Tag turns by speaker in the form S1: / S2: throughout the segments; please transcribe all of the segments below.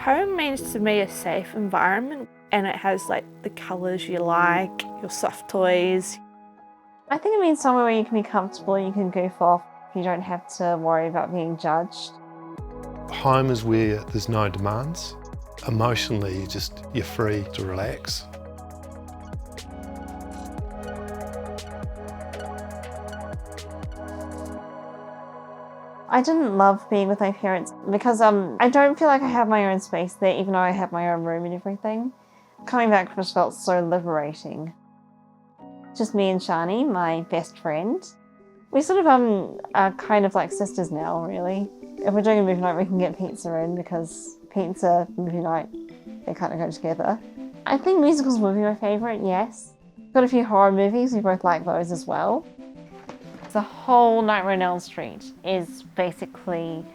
S1: Home means to me a safe environment, and it has like the colours you like, your soft toys.
S2: I think it means somewhere where you can be comfortable, you can goof off, you don't have to worry about being judged.
S3: Home is where there's no demands. Emotionally, you're free to relax.
S2: I didn't love being with my parents because I don't feel like I have my own space there, even though I have my own room and everything. Coming back just felt so liberating. Just me and Shani, my best friend. We sort of are kind of like sisters now, really. If we're doing a movie night, we can get pizza in because pizza, movie night, they kind of go together. I think musicals would be my favourite, yes. Got a few horror movies, we both like those as well. The whole Nightmare on Elm Street is basically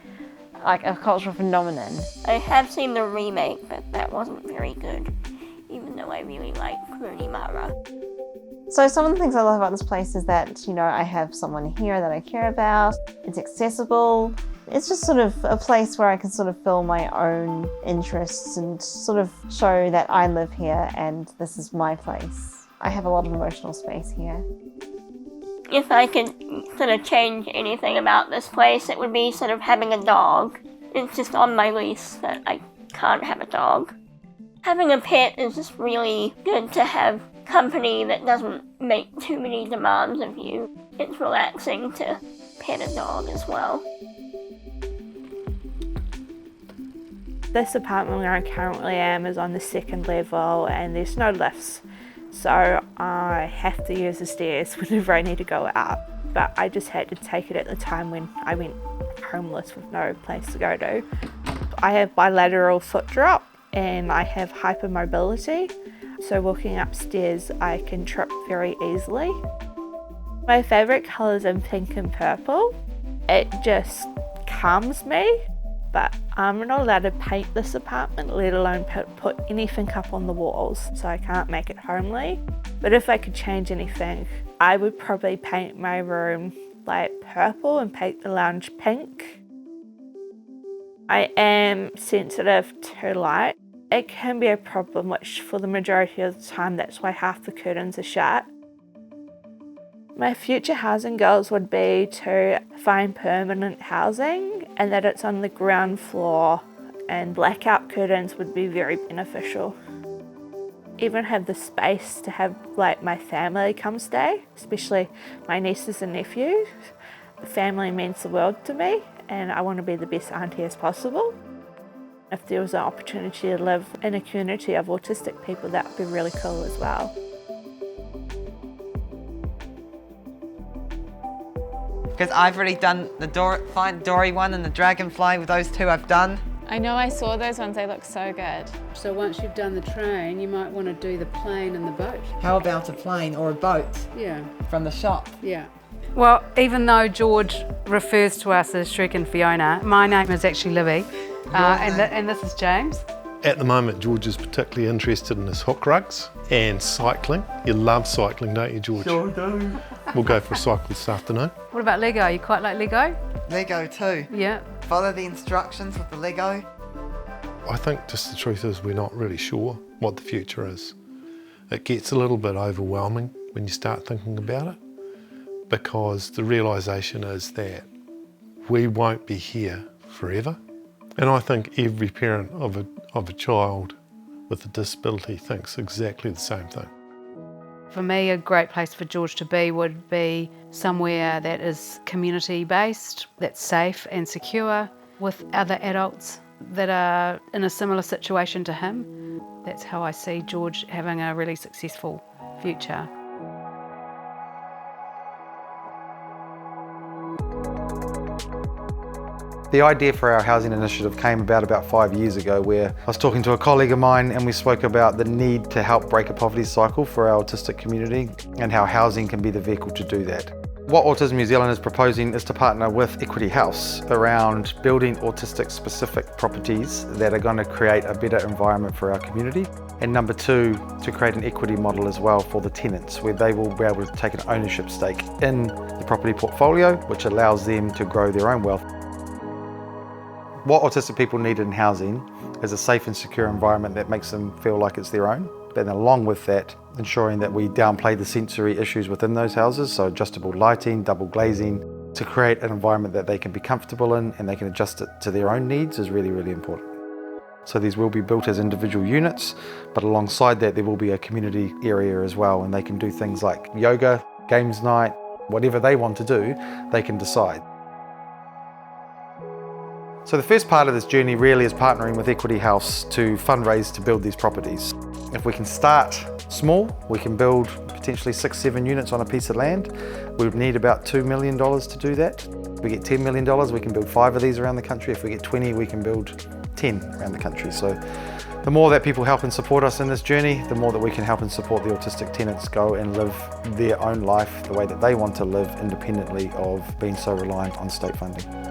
S2: like a cultural phenomenon.
S4: I have seen the remake, but that wasn't very good, even though I really like Rooney Mara.
S2: So some of the things I love about this place is that, you know, I have someone here that I care about, it's accessible. It's just sort of a place where I can sort of fill my own interests and sort of show that I live here and this is my place. I have a lot of emotional space here.
S4: If I could sort of change anything about this place, it would be sort of having a dog. It's just on my lease that I can't have a dog. Having a pet is just really good to have company that doesn't make too many demands of you. It's relaxing to pet a dog as well.
S1: This apartment where I currently am is on the second level and there's no lifts. So I have to use the stairs whenever I need to go up. But I just had to take it at the time when I went homeless with no place to go to. I have bilateral foot drop and I have hypermobility. So walking upstairs, I can trip very easily. My favourite colours are pink and purple. It just calms me. But I'm not allowed to paint this apartment, let alone put anything up on the walls, so I can't make it homely. But if I could change anything, I would probably paint my room like purple and paint the lounge pink. I am sensitive to light. It can be a problem, which for the majority of the time, that's why half the curtains are shut. My future housing goals would be to find permanent housing and that it's on the ground floor, and blackout curtains would be very beneficial. Even have the space to have like my family come stay, especially my nieces and nephews. Family means the world to me and I want to be the best auntie as possible. If there was an opportunity to live in a community of autistic people, that would be really cool as well.
S5: Because I've already done the Find Dory one and the Dragonfly. With those two I've done.
S6: I know, I saw those ones, they look so good.
S7: So once you've done the train, you might want to do the plane and the boat.
S5: How about a plane or a boat?
S7: Yeah.
S5: From the shop?
S7: Yeah.
S8: Well, even though George refers to us as Shrek and Fiona, my name is actually Libby, and this is James.
S3: At the moment, George is particularly interested in his hook rugs and cycling. You love cycling, don't you, George?
S5: Sure do.
S3: We'll go for a cycle this afternoon.
S8: What about Lego? You quite like Lego?
S5: Lego too.
S8: Yeah.
S5: Follow the instructions with the Lego.
S3: I think just the truth is we're not really sure what the future is. It gets a little bit overwhelming when you start thinking about it, because the realisation is that we won't be here forever. And I think every parent of a child with a disability thinks exactly the same thing.
S8: For me, a great place for George to be would be somewhere that is community-based, that's safe and secure, with other adults that are in a similar situation to him. That's how I see George having a really successful future.
S9: The idea for our housing initiative came about 5 years ago, where I was talking to a colleague of mine and we spoke about the need to help break a poverty cycle for our autistic community and how housing can be the vehicle to do that. What Autism New Zealand is proposing is to partner with Equity House around building autistic specific properties that are going to create a better environment for our community. And number two, to create an equity model as well for the tenants, where they will be able to take an ownership stake in the property portfolio, which allows them to grow their own wealth. What autistic people need in housing is a safe and secure environment that makes them feel like it's their own. Then along with that, ensuring that we downplay the sensory issues within those houses, so adjustable lighting, double glazing, to create an environment that they can be comfortable in and they can adjust it to their own needs is really, really important. So these will be built as individual units, but alongside that there will be a community area as well, and they can do things like yoga, games night, whatever they want to do, they can decide. So the first part of this journey really is partnering with Equity House to fundraise to build these properties. If we can start small, we can build potentially 6-7 units on a piece of land. We would need about $2 million to do that. If we get $10 million, we can build 5 of these around the country. If we get 20, we can build 10 around the country. So the more that people help and support us in this journey, the more that we can help and support the autistic tenants go and live their own life the way that they want to live, independently of being so reliant on state funding.